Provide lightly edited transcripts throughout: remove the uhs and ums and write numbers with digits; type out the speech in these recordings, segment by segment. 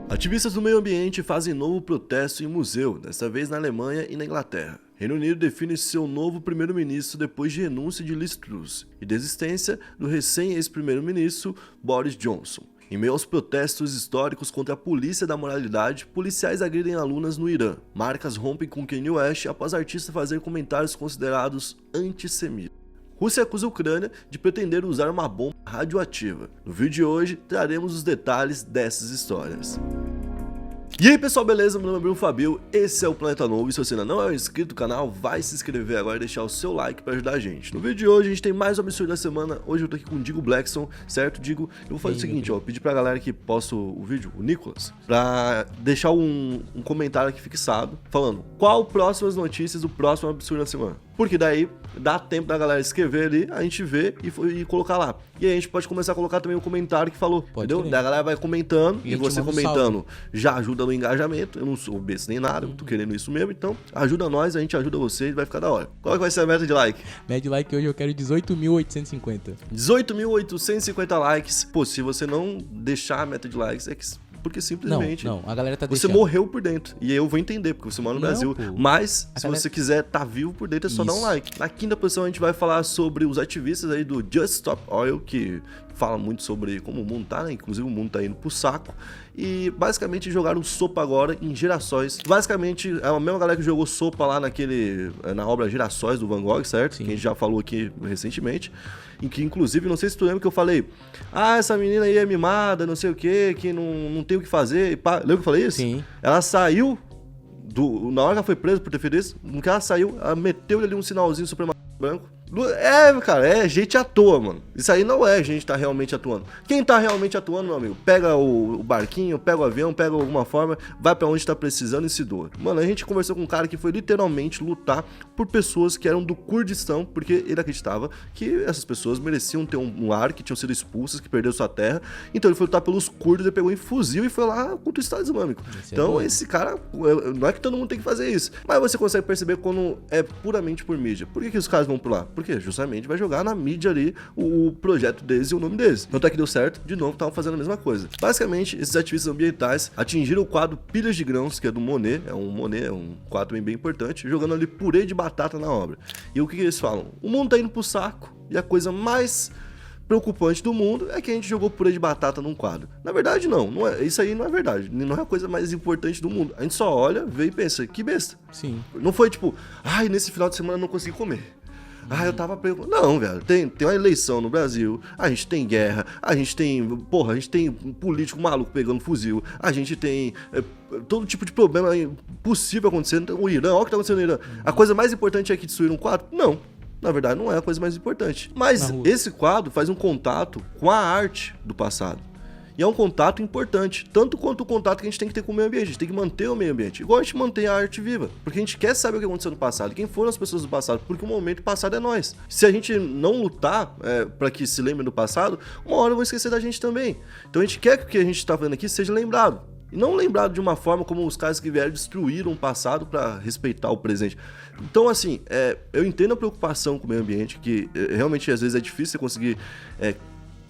Ativistas do meio ambiente fazem novo protesto em museu, desta vez na Alemanha e na Inglaterra. Reino Unido define seu novo primeiro-ministro depois de renúncia de Liz Truss e desistência do recém-ex-primeiro-ministro Boris Johnson. Em meio aos protestos históricos contra a polícia da moralidade, policiais agridem alunas no Irã. Marcas rompem com Kanye West após artista fazer comentários considerados antissemitas. Rússia acusa a Ucrânia de pretender usar uma bomba radioativa. No vídeo de hoje, traremos os detalhes dessas histórias. E aí pessoal, beleza? Meu nome é Bruno Fabio, esse é o Planeta Novo e se você ainda não é inscrito no canal, vai se inscrever agora e deixar o seu like para ajudar a gente. No vídeo de hoje a gente tem mais um absurdo da semana, hoje eu tô aqui com o Digo Blackson, certo? Digo, eu vou fazer o seguinte, ó, pedir pra galera que posta o vídeo, o Nicolas, pra deixar um comentário aqui fixado, falando qual próximas notícias do próximo absurdo da semana. Porque daí dá tempo da galera escrever ali, a gente vê e colocar lá. E aí a gente pode começar a colocar também o comentário que falou, entendeu? Daí a galera vai comentando e você comentando já ajuda no engajamento. Eu não sou besta nem nada, eu tô querendo isso mesmo, então ajuda nós, a gente ajuda vocês, vai ficar da hora. Qual que vai ser a meta de like? Meta de like hoje eu quero 18.850. 18.850 likes. Pô, se você não deixar a meta de likes, é que... porque simplesmente não, a galera tá você deixando. morreu por dentro. E eu vou entender, porque você mora no Brasil. Pô. Mas, se galera... você quiser tá vivo por dentro, é só Isso. dar um like. Na quinta posição, a gente vai falar sobre os ativistas aí do Just Stop Oil, que fala muito sobre como o mundo tá, né? Inclusive o mundo tá indo pro saco. E basicamente jogaram sopa agora em Girassóis. Basicamente, é a mesma galera que jogou sopa lá na obra Girassóis do Van Gogh, certo? Sim. Que a gente já falou aqui recentemente. Em que, inclusive, não sei se tu lembra que eu falei, essa menina aí é mimada, não sei o que não tem o que fazer. E pá. Lembra que eu falei isso? Sim. Ela saiu, na hora que ela foi presa por ter feito isso, no que ela saiu, ela meteu ali um sinalzinho supremacista branco. Cara, é gente à toa, mano. Isso aí não é gente que tá realmente atuando. Quem tá realmente atuando, meu amigo, pega o barquinho, pega o avião, pega alguma forma, vai pra onde tá precisando e se doa. Mano, a gente conversou com um cara que foi literalmente lutar por pessoas que eram do Kurdistão, porque ele acreditava que essas pessoas mereciam ter um lar, que tinham sido expulsas, que perderam sua terra. Então ele foi lutar pelos curdos, ele pegou um fuzil e foi lá contra o Estado Islâmico. Então esse cara, não é que todo mundo tem que fazer isso, mas você consegue perceber quando é puramente por mídia. Por que os caras vão por lá? Porque justamente vai jogar na mídia ali o projeto deles e o nome deles. Tanto é que deu certo, de novo, estavam fazendo a mesma coisa. Basicamente, esses ativistas ambientais atingiram o quadro Pilhas de Grãos, que é do Monet, é um quadro bem importante, jogando ali purê de batata na obra. E o que eles falam? O mundo tá indo pro saco, e a coisa mais preocupante do mundo é que a gente jogou purê de batata num quadro. Na verdade, não é, isso aí não é verdade. Não é a coisa mais importante do mundo. A gente só olha, vê e pensa, que besta. Sim. Não foi tipo, nesse final de semana eu não consegui comer. Eu tava preocupado. Não, velho, tem uma eleição no Brasil, a gente tem guerra, a gente tem político maluco pegando fuzil, a gente tem todo tipo de problema possível acontecendo. O Irã, olha o que tá acontecendo no Irã. A coisa mais importante é que destruir um quadro? Não. Na verdade, não é a coisa mais importante. Mas esse quadro faz um contato com a arte do passado. E é um contato importante, tanto quanto o contato que a gente tem que ter com o meio ambiente. A gente tem que manter o meio ambiente, igual a gente mantém a arte viva. Porque a gente quer saber o que aconteceu no passado, quem foram as pessoas do passado, porque o momento passado é nós. Se a gente não lutar para que se lembre do passado, uma hora vão esquecer da gente também. Então a gente quer que o que a gente está fazendo aqui seja lembrado. E não lembrado de uma forma como os caras que vieram destruíram o passado para respeitar o presente. Então, assim, eu entendo a preocupação com o meio ambiente, que realmente às vezes é difícil você conseguir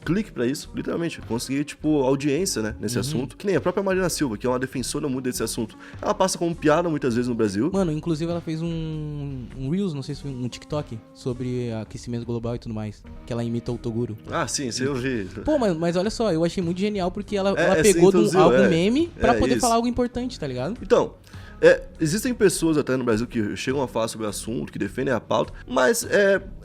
clique pra isso, literalmente, conseguir, audiência, né, nesse assunto. Que nem a própria Marina Silva, que é uma defensora muito desse assunto. Ela passa como piada muitas vezes no Brasil. Mano, inclusive ela fez um Reels, não sei se foi um TikTok, sobre aquecimento global e tudo mais. Que ela imita o Toguro. Sim, isso eu vi. Pô, mas olha só, eu achei muito genial porque ela pegou algo meme pra poder falar algo importante, tá ligado? Então... existem pessoas até no Brasil que chegam a falar sobre o assunto, que defendem a pauta, mas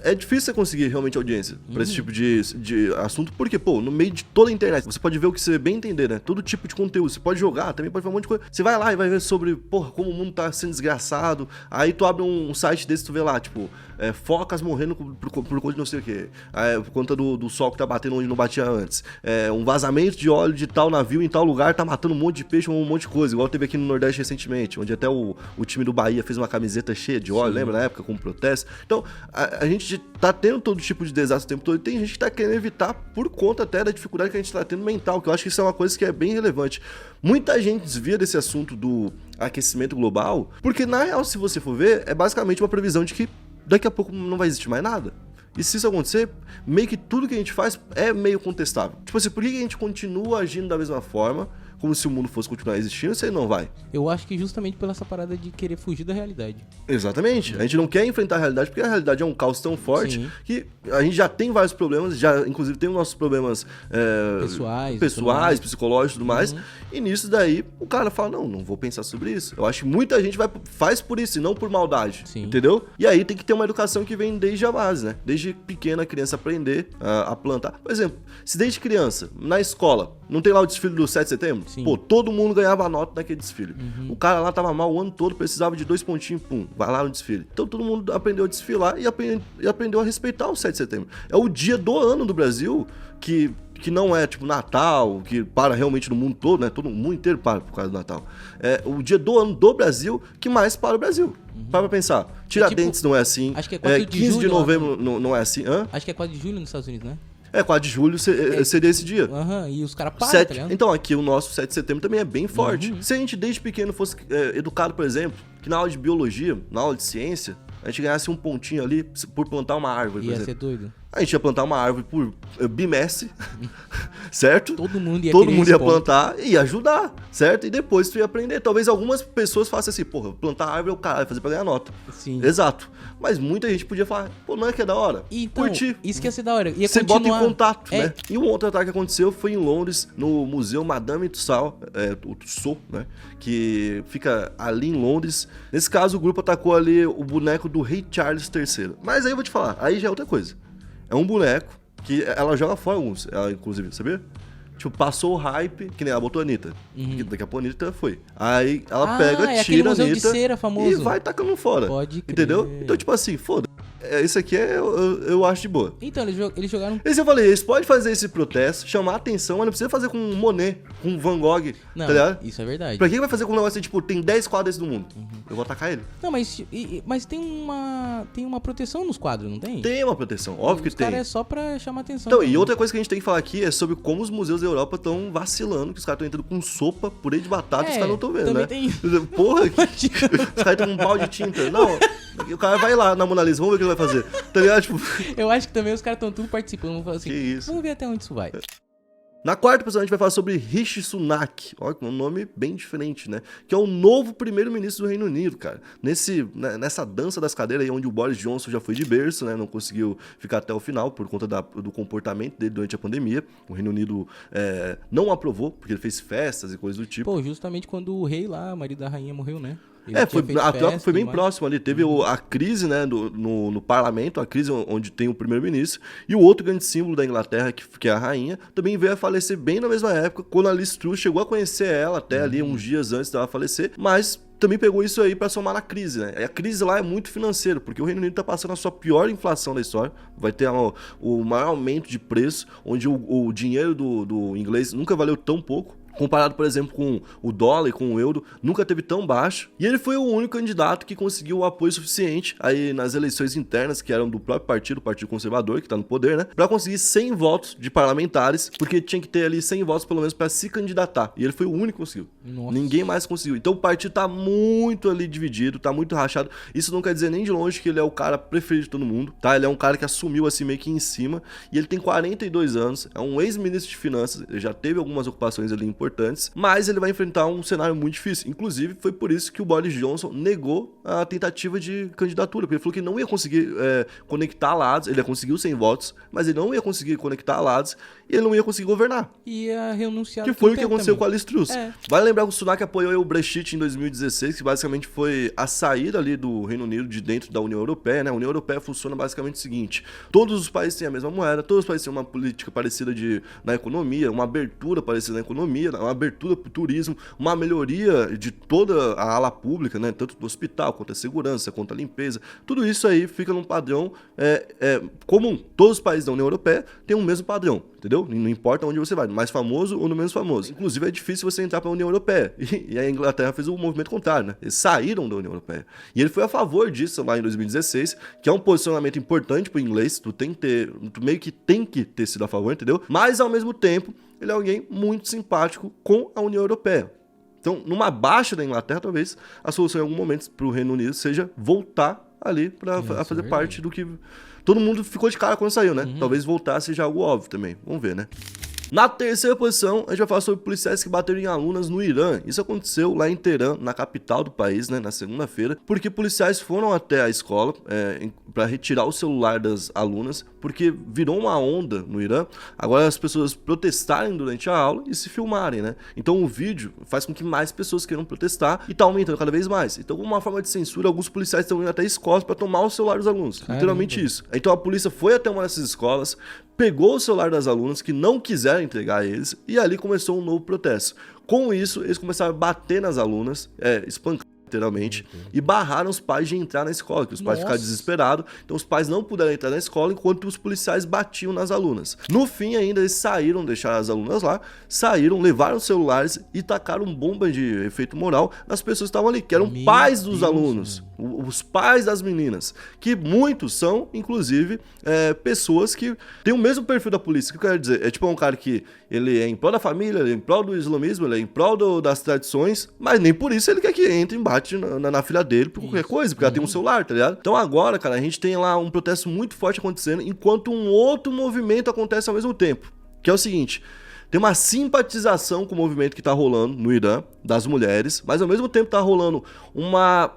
é difícil você conseguir realmente audiência pra esse tipo de assunto, porque, no meio de toda a internet, você pode ver o que você bem entender, né? Todo tipo de conteúdo, você pode jogar, também pode ver um monte de coisa. Você vai lá e vai ver sobre, como o mundo tá sendo desgraçado, aí tu abre um site desse, tu vê lá, focas morrendo por conta de não sei o que, por conta do sol que tá batendo onde não batia antes, um vazamento de óleo de tal navio em tal lugar tá matando um monte de peixe, um monte de coisa, igual teve aqui no Nordeste recentemente, onde até o time do Bahia fez uma camiseta cheia de óleo, lembra na época, com protesto. Então, a gente tá tendo todo tipo de desastre o tempo todo, e tem gente que tá querendo evitar por conta até da dificuldade que a gente tá tendo mental, que eu acho que isso é uma coisa que é bem relevante. Muita gente desvia desse assunto do aquecimento global, porque na real, se você for ver, é basicamente uma previsão de que daqui a pouco não vai existir mais nada. E se isso acontecer, meio que tudo que a gente faz é meio contestável. Tipo assim, por que a gente continua agindo da mesma forma como se o mundo fosse continuar existindo, você não vai. Eu acho que justamente pela essa parada de querer fugir da realidade. Exatamente. A gente não quer enfrentar a realidade, porque a realidade é um caos tão forte Sim. que a gente já tem vários problemas, já inclusive tem os nossos problemas pessoais, psicológicos e tudo mais. E nisso daí, o cara fala, não vou pensar sobre isso. Eu acho que muita gente faz por isso e não por maldade, Sim. entendeu? E aí tem que ter uma educação que vem desde a base, né? Desde pequena a criança aprender a plantar. Por exemplo, se desde criança, na escola, não tem lá o desfile do 7 de setembro? Sim. Pô, todo mundo ganhava nota naquele desfile. O cara lá tava mal o ano todo, precisava de 2 pontinhos, pum, vai lá no desfile. Então todo mundo aprendeu a desfilar e aprendeu a respeitar o 7 de setembro. É o dia do ano do Brasil que não é tipo Natal, que para realmente no mundo todo, né? Todo mundo inteiro para por causa do Natal. É o dia do ano do Brasil que mais para o Brasil. Para pra pensar. Tiradentes não é assim. Acho que é 4 de 15 julho, de novembro não é assim. Hã? Acho que é 4 de julho nos Estados Unidos, né? 4 de julho seria esse dia. E os caras param, tá ligado? Então, aqui o nosso 7 de setembro também é bem forte. Se a gente desde pequeno fosse educado, por exemplo, que na aula de biologia, na aula de ciência, a gente ganhasse um pontinho ali por plantar uma árvore, por Ia exemplo. ser doido. A gente ia plantar uma árvore por bimestre, certo? Todo mundo ia Todo mundo ia esse ponto. plantar e ia ajudar, certo? E depois tu ia aprender. Talvez algumas pessoas façam assim, porra, plantar árvore é o cara, fazer pra ganhar nota. Sim. Exato. Mas muita gente podia falar, pô, não é que é da hora? Então, Curti. isso que ia ser da hora. Ia Você continuar... bota em contato, É. né? E um outro ataque que aconteceu foi em Londres, no Museu Madame Tussauds, o Tussauds, né? Que fica ali em Londres. Nesse caso, o grupo atacou ali o boneco do rei Charles III. Mas aí eu vou te falar, aí já é outra coisa. É um boneco que ela joga fora alguns, ela, inclusive, sabia? Tipo, passou o hype, que nem ela botou a Anitta. Que daqui a pouco a Anitta foi. Aí ela pega, é aquele tira a museu de Anitta cera famoso. e vai tacando fora. Pode crer. Entendeu? Então, tipo assim, foda. Isso aqui eu acho de boa. Então, eles jogaram... Esse eu falei, eles podem fazer esse protesto, chamar a atenção, mas não precisa fazer com Monet, com Van Gogh, Não, tá ligado? isso é verdade. Pra que vai fazer com um negócio assim, tipo, tem 10 quadros no mundo? Eu vou atacar ele. Não, mas tem uma proteção nos quadros, não tem? Tem uma proteção, óbvio que Os tem. caras é só pra chamar atenção. Então, também. e outra coisa que a gente tem que falar aqui é sobre como os museus da Europa estão vacilando, que os caras estão entrando com sopa, purê de batata, e os caras não estão vendo, também né? tem isso. Porra, os caras estão com um pau de tinta. Não, o cara vai lá na Mona Lisa, vamos ver o que ele vai fazer. Tá ligado? Tipo, Eu acho que também os caras estão tudo participando. Vamos falar assim, que isso. vamos ver até onde isso vai. Na quarta pessoa a gente vai falar sobre Rishi Sunak, olha um nome bem diferente, né? Que é o novo primeiro-ministro do Reino Unido, cara. Nessa dança das cadeiras aí, onde o Boris Johnson já foi de berço, né? Não conseguiu ficar até o final por conta do comportamento dele durante a pandemia. O Reino Unido não aprovou, porque ele fez festas e coisas do tipo. Pô, justamente quando o rei lá, marido da rainha, morreu, né? A troca foi bem próxima ali. Teve a crise, né, no parlamento, a crise onde tem o primeiro-ministro, e o outro grande símbolo da Inglaterra, que é a rainha, também veio a falecer bem na mesma época, quando a Liz Truss chegou a conhecer ela até ali uns dias antes dela falecer, mas também pegou isso aí pra somar na crise, né? E a crise lá é muito financeira, porque o Reino Unido tá passando a sua pior inflação da história, vai ter o maior aumento de preço, onde o dinheiro do inglês nunca valeu tão pouco. Comparado, por exemplo, com o dólar e com o euro, nunca teve tão baixo. E ele foi o único candidato que conseguiu o apoio suficiente aí nas eleições internas, que eram do próprio partido, o Partido Conservador, que tá no poder, né? Pra conseguir 100 votos de parlamentares, porque tinha que ter ali 100 votos pelo menos pra se candidatar. E ele foi o único que conseguiu. Nossa. Ninguém mais conseguiu. Então o partido tá muito ali dividido, tá muito rachado. Isso não quer dizer nem de longe que ele é o cara preferido de todo mundo, tá? Ele é um cara que assumiu assim meio que em cima. E ele tem 42 anos, é um ex-ministro de finanças, ele já teve algumas ocupações ali importantes, mas ele vai enfrentar um cenário muito difícil. Inclusive, foi por isso que o Boris Johnson negou a tentativa de candidatura, porque ele falou que não ia conseguir conectar lados, ele ia conseguir os 100 votos, mas ele não ia conseguir conectar lados e ele não ia conseguir governar. Ia renunciar. Que foi o que aconteceu também. com a Liz Truss. Vale lembrar que o Sunak apoiou o Brexit em 2016, que basicamente foi a saída ali do Reino Unido de dentro da União Europeia, né? A União Europeia funciona basicamente o seguinte: todos os países têm a mesma moeda, todos os países têm uma política parecida na economia, uma abertura parecida na economia, uma abertura para o turismo, uma melhoria de toda a ala pública, né? Tanto do hospital, quanto a segurança, quanto a limpeza. Tudo isso aí fica num padrão comum. Todos os países da União Europeia têm o mesmo padrão, entendeu? Não importa onde você vai, no mais famoso ou no menos famoso. Inclusive é difícil você entrar para a União Europeia. E a Inglaterra fez o movimento contrário, né? Eles saíram da União Europeia. E ele foi a favor disso lá em 2016, que é um posicionamento importante para o inglês. Tu meio que tem que ter sido a favor, entendeu? Mas ao mesmo tempo, ele é alguém muito simpático com a União Europeia. Então, numa baixa da Inglaterra, talvez a solução em algum momento para o Reino Unido seja voltar ali para fazer parte do que todo mundo ficou de cara quando saiu, né? Talvez voltar seja algo óbvio também. Vamos ver, né? Na terceira posição, a gente vai falar sobre policiais que bateram em alunas no Irã. Isso aconteceu lá em Teherã, na capital do país, né, na segunda-feira, porque policiais foram até a escola para retirar o celular das alunas, porque virou uma onda no Irã. Agora as pessoas protestarem durante a aula e se filmarem, né? Então o vídeo faz com que mais pessoas queiram protestar e tá aumentando cada vez mais. Então, como uma forma de censura, alguns policiais estão indo até escolas para tomar o celular dos alunos. Caramba. Literalmente isso. Então a polícia foi até uma dessas escolas, pegou o celular das alunas que não quiseram entregar a eles e ali começou um novo protesto. Com isso, eles começaram a bater nas alunas, espancar literalmente, e barraram os pais de entrar na escola, que os pais ficaram desesperados, então os pais não puderam entrar na escola enquanto os policiais batiam nas alunas. No fim ainda eles saíram, deixaram as alunas lá, saíram, levaram os celulares e tacaram bomba de efeito moral nas pessoas que estavam ali, que eram pais dos alunos, os pais das meninas, que muitos são, inclusive, pessoas que têm o mesmo perfil da polícia. O que eu quero dizer? É tipo um cara que ele é em prol da família, ele é em prol do islamismo, ele é em prol das tradições, mas nem por isso ele quer que entre e bate na filha dele por qualquer coisa, porque ela tem um celular, tá ligado? Então agora, cara, a gente tem lá um protesto muito forte acontecendo, enquanto um outro movimento acontece ao mesmo tempo, que é o seguinte: tem uma simpatização com o movimento que tá rolando no Irã, das mulheres, mas ao mesmo tempo tá rolando uma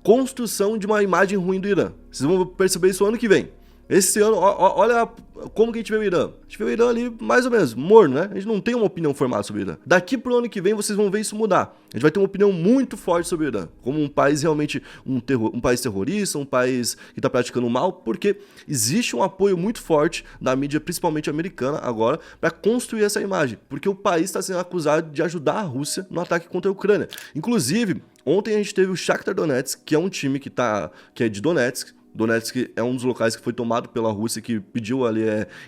construção de uma imagem ruim do Irã. Vocês vão perceber isso ano que vem. Esse ano, olha como que a gente vê o Irã. A gente vê o Irã ali mais ou menos morno, né? A gente não tem uma opinião formada sobre o Irã. Daqui pro ano que vem vocês vão ver isso mudar. A gente vai ter uma opinião muito forte sobre o Irã. Como um país realmente, um país terrorista, um país que tá praticando mal, porque existe um apoio muito forte da mídia, principalmente americana agora, para construir essa imagem. Porque o país está sendo acusado de ajudar a Rússia no ataque contra a Ucrânia. Inclusive, ontem a gente teve o Shakhtar Donetsk, que é um time que é de Donetsk. Donetsk é um dos locais que foi tomado pela Rússia, que pediu ali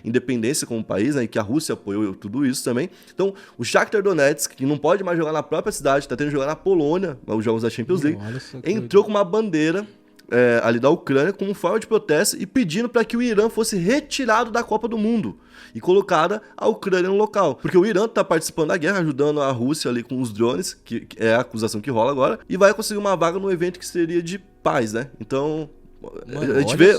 independência como país, né, e que a Rússia apoiou tudo isso também. Então, o Shakhtar Donetsk, que não pode mais jogar na própria cidade, tá tendo que jogar na Polônia, os jogos da Champions League, entrou com uma bandeira ali da Ucrânia como forma de protesto e pedindo para que o Irã fosse retirado da Copa do Mundo e colocada a Ucrânia no local. Porque o Irã tá participando da guerra, ajudando a Rússia ali com os drones, que é a acusação que rola agora, e vai conseguir uma vaga no evento que seria de paz, né? Então, a gente vê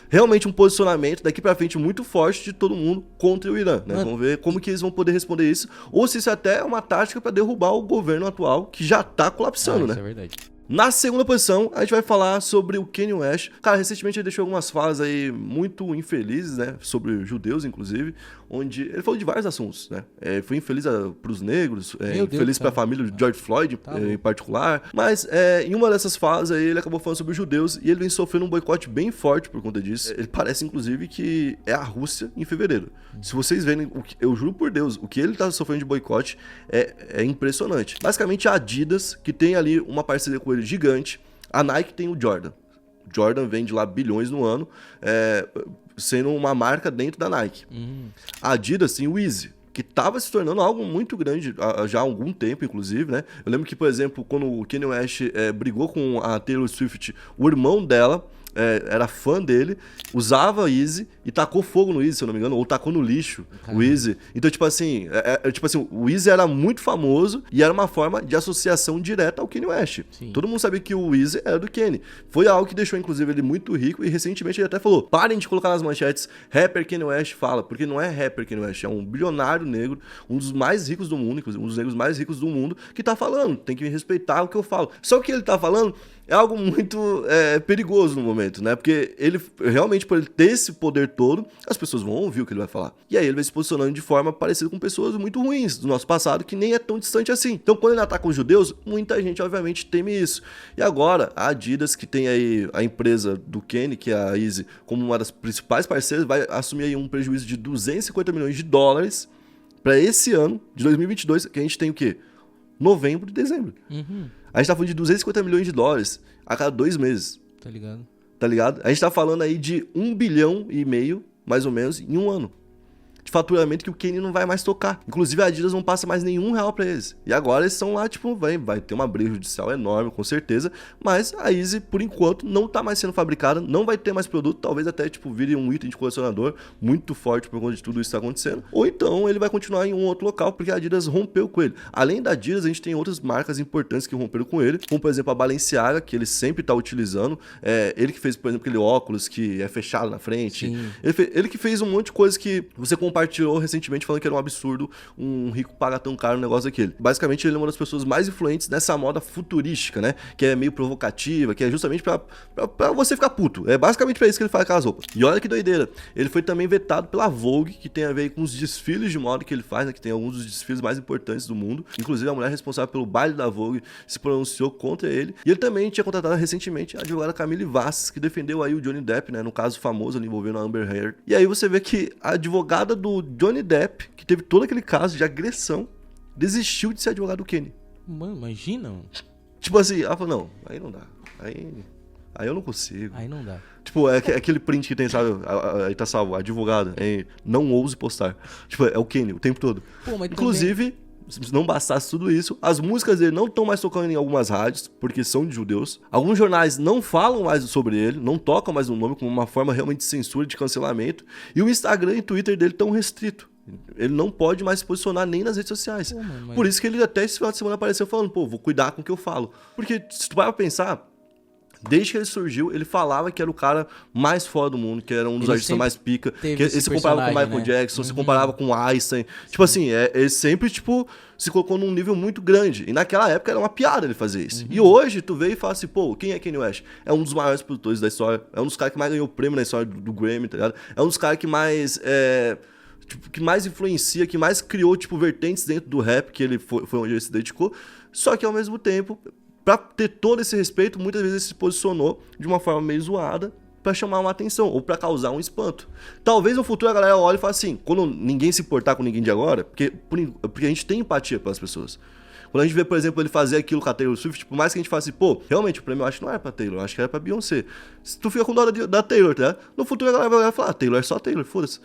realmente um posicionamento daqui pra frente muito forte de todo mundo contra o Irã, né? Vamos ver como que eles vão poder responder isso, ou se isso até é uma tática para derrubar o governo atual, que já tá colapsando, né? Isso é verdade. Na segunda posição, a gente vai falar sobre o Kanye West. Cara, recentemente ele deixou algumas falas aí muito infelizes, né? Sobre judeus, inclusive, onde ele falou de vários assuntos, né? Foi infeliz pros negros, infeliz pra família de George Floyd, em particular. Mas em uma dessas falas aí, ele acabou falando sobre os judeus e ele vem sofrendo um boicote bem forte por conta disso. Ele parece, inclusive, que é a Rússia em fevereiro. Se vocês verem, eu juro por Deus, o que ele tá sofrendo de boicote é impressionante. Basicamente, a Adidas, que tem ali uma parceria com ele gigante, a Nike tem o Jordan. Jordan vende lá bilhões no ano, sendo uma marca dentro da Nike. A Adidas tem o Yeezy, que estava se tornando algo muito grande já há algum tempo, inclusive, né? Eu lembro que, por exemplo, quando o Kanye West brigou com a Taylor Swift, o irmão dela era fã dele, usava Yeezy e tacou fogo no Yeezy, se eu não me engano, ou tacou no lixo o Yeezy. Então, tipo assim, o Yeezy era muito famoso e era uma forma de associação direta ao Kanye West. Sim. Todo mundo sabia que o Yeezy era do Kanye. Foi algo que deixou, inclusive, ele muito rico e recentemente ele até falou: parem de colocar nas manchetes rapper Kanye West fala, porque não é rapper Kanye West, é um bilionário negro, um dos mais ricos do mundo, inclusive, um dos negros mais ricos do mundo, que tá falando, tem que me respeitar o que eu falo. Só que o que ele tá falando é algo muito perigoso no momento, né? Porque ele, realmente, por ele ter esse poder todo, as pessoas vão ouvir o que ele vai falar. E aí ele vai se posicionando de forma parecida com pessoas muito ruins do nosso passado, que nem é tão distante assim. Então, quando ele ataca os judeus, muita gente, obviamente, teme isso. E agora, a Adidas, que tem aí a empresa do Kanye, que é a Yeezy, como uma das principais parceiras, vai assumir aí um prejuízo de 250 milhões de dólares para esse ano, de 2022, que a gente tem o quê? Novembro e dezembro. A gente tá falando de 250 milhões de dólares a cada 2 meses. Tá ligado? Tá ligado? A gente tá falando aí de 1,5 bilhão, mais ou menos, em um ano. De faturamento que o Kanye não vai mais tocar. Inclusive a Adidas não passa mais nenhum real pra eles. E agora eles estão lá, tipo, vai ter uma briga judicial enorme, com certeza. Mas a Yeezy, por enquanto, não tá mais sendo fabricada, não vai ter mais produto. Talvez até, tipo, vire um item de colecionador muito forte por conta de tudo isso que tá acontecendo. Ou então ele vai continuar em um outro local, porque a Adidas rompeu com ele. Além da Adidas, a gente tem outras marcas importantes que romperam com ele, como, por exemplo, a Balenciaga, que ele sempre tá utilizando. Ele que fez, por exemplo, aquele óculos que é fechado na frente. Ele que fez um monte de coisa que você compartilha compartilhou recentemente falando que era um absurdo um rico pagar tão caro um negócio daquele. Basicamente, ele é uma das pessoas mais influentes nessa moda futurística, né? Que é meio provocativa, que é justamente pra você ficar puto. É basicamente pra isso que ele faz aquelas roupas. E olha que doideira. Ele foi também vetado pela Vogue, que tem a ver com os desfiles de moda que ele faz, né? Que tem alguns dos desfiles mais importantes do mundo. Inclusive, a mulher responsável pelo baile da Vogue se pronunciou contra ele. E ele também tinha contratado recentemente a advogada Camille Vasses, que defendeu aí o Johnny Depp, né? No caso famoso ali envolvendo a Amber Heard. E aí você vê que a advogada do Johnny Depp, que teve todo aquele caso de agressão, desistiu de ser advogado do Kenny. Mano, imagina. Tipo assim, ela falou, não, aí não dá. Aí eu não consigo. Aí não dá. Tipo, é aquele print que tem, sabe? Aí tá salvo, advogado, não ouse postar. Tipo, é o Kenny o tempo todo. Pô, mas inclusive, se não bastasse tudo isso, as músicas dele não estão mais tocando em algumas rádios, porque são de judeus. Alguns jornais não falam mais sobre ele, não tocam mais o nome como uma forma realmente de censura, de cancelamento. E o Instagram e o Twitter dele estão restritos. Ele não pode mais se posicionar nem nas redes sociais. Pô, mano, mas... Por isso que ele até esse final de semana apareceu falando, pô, vou cuidar com o que eu falo. Porque se tu vai pra pensar, desde que ele surgiu, ele falava que era o cara mais foda do mundo, que era um dos artistas mais pica, que ele se comparava com o Michael Jackson, se comparava com o Einstein. Tipo assim, ele sempre, tipo, se colocou num nível muito grande. E naquela época era uma piada ele fazer isso. E hoje, tu vê e fala assim, pô, quem é Kanye West? É um dos maiores produtores da história, é um dos caras que mais ganhou prêmio na história do Grammy, tá ligado? É um dos caras que mais... tipo, que mais influencia, que mais criou, tipo, vertentes dentro do rap, que ele foi onde ele se dedicou. Só que, ao mesmo tempo, pra ter todo esse respeito, muitas vezes ele se posicionou de uma forma meio zoada pra chamar uma atenção, ou pra causar um espanto. Talvez no futuro a galera olhe e fale assim, quando ninguém se importar com ninguém de agora, porque a gente tem empatia pelas pessoas. Quando a gente vê, por exemplo, ele fazer aquilo com a Taylor Swift, por mais que a gente fale assim, pô, realmente o prêmio eu acho que não era pra Taylor, eu acho que era pra Beyoncé. Se tu fica com dó da Taylor, tá? No futuro a galera vai falar, Taylor é só Taylor, foda-se.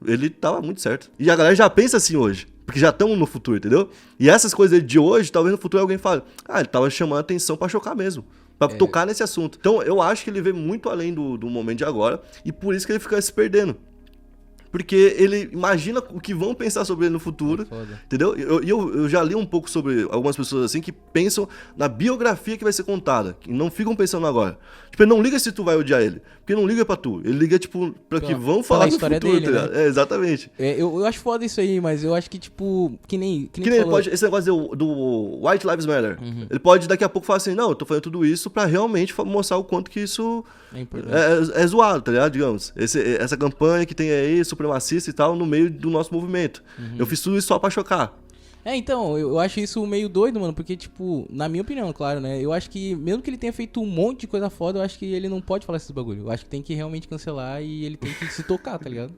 Ele tava muito certo. E a galera já pensa assim hoje, porque já estamos no futuro, entendeu? E essas coisas de hoje, talvez no futuro alguém fale, ele tava chamando a atenção pra chocar mesmo, pra tocar nesse assunto. Então eu acho que ele vê muito além do momento de agora, e por isso que ele fica se perdendo. Porque ele imagina o que vão pensar sobre ele no futuro, entendeu? Eu já li um pouco sobre algumas pessoas assim que pensam na biografia que vai ser contada, que não ficam pensando agora. Tipo, ele não liga se tu vai odiar ele, porque não liga pra tu, ele liga, tipo, pra que vão falar a história no futuro, dele, tá ligado? né? Exatamente. Eu acho foda isso aí, mas eu acho que, tipo, que nem ele pode, esse negócio do White Lives Matter, ele pode daqui a pouco falar assim, não, eu tô fazendo tudo isso pra realmente mostrar o quanto que isso é zoado, tá ligado? Digamos, essa campanha que tem aí, supremacista e tal, no meio do nosso movimento. Eu fiz tudo isso só pra chocar. Então, eu acho isso meio doido, mano, porque, tipo, na minha opinião, claro, né, eu acho que, mesmo que ele tenha feito um monte de coisa foda, eu acho que ele não pode falar esses bagulho. Eu acho que tem que realmente cancelar e ele tem que se tocar, tá ligado?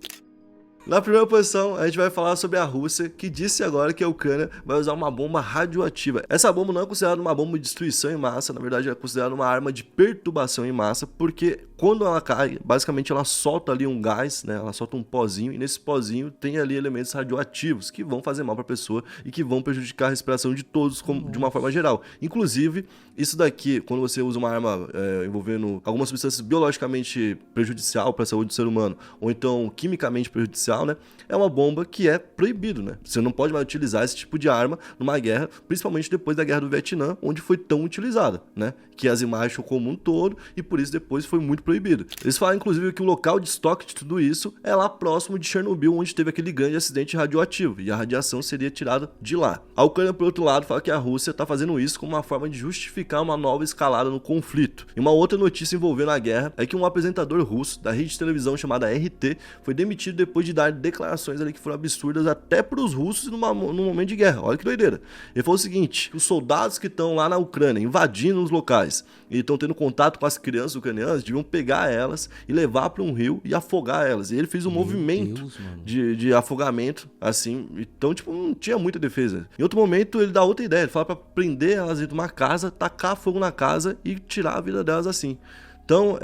Na primeira posição, a gente vai falar sobre a Rússia, que disse agora que a Ucrânia vai usar uma bomba radioativa. Essa bomba não é considerada uma bomba de destruição em massa, na verdade é considerada uma arma de perturbação em massa, porque quando ela cai, basicamente ela solta ali um gás, né? Ela solta um pozinho, e nesse pozinho tem ali elementos radioativos que vão fazer mal para a pessoa e que vão prejudicar a respiração de todos de uma forma geral. Inclusive, isso daqui, quando você usa uma arma envolvendo algumas substâncias biologicamente prejudicial para a saúde do ser humano, ou então quimicamente prejudicial, né? É uma bomba que é proibido, né? Você não pode mais utilizar esse tipo de arma numa guerra, principalmente depois da Guerra do Vietnã, onde foi tão utilizada, né? Que as imagens chocou o mundo todo e por isso depois foi muito proibido. Eles falam, inclusive, que o local de estoque de tudo isso é lá próximo de Chernobyl, onde teve aquele grande acidente radioativo, e a radiação seria tirada de lá. A Ucrânia, por outro lado, fala que a Rússia está fazendo isso como uma forma de justificar uma nova escalada no conflito. E uma outra notícia envolvendo a guerra é que um apresentador russo da rede de televisão chamada RT foi demitido depois de dar declarações ali que foram absurdas até para os russos num momento de guerra. Olha que doideira. Ele falou o seguinte, os soldados que estão lá na Ucrânia invadindo os locais e estão tendo contato com as crianças ucranianas deviam pegar elas e levar para um rio e afogar elas. E ele fez um movimento de afogamento, assim. Então, tipo, não tinha muita defesa. Em outro momento, ele dá outra ideia. Ele fala para prender elas dentro de uma casa, tacar fogo na casa e tirar a vida delas assim. Então,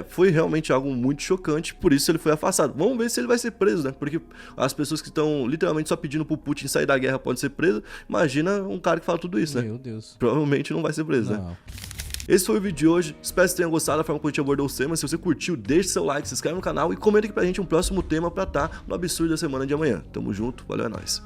foi realmente algo muito chocante, por isso ele foi afastado. Vamos ver se ele vai ser preso, né? Porque as pessoas que estão literalmente só pedindo pro Putin sair da guerra podem ser presos. Imagina um cara que fala tudo isso, né? Meu Deus. Provavelmente não vai ser preso, né? Esse foi o vídeo de hoje, espero que você tenha gostado da forma como a gente abordou o tema. Se você curtiu, deixe seu like, se inscreve no canal e comenta aqui pra gente um próximo tema pra estar no absurdo da semana de amanhã. Tamo junto, valeu, é nóis.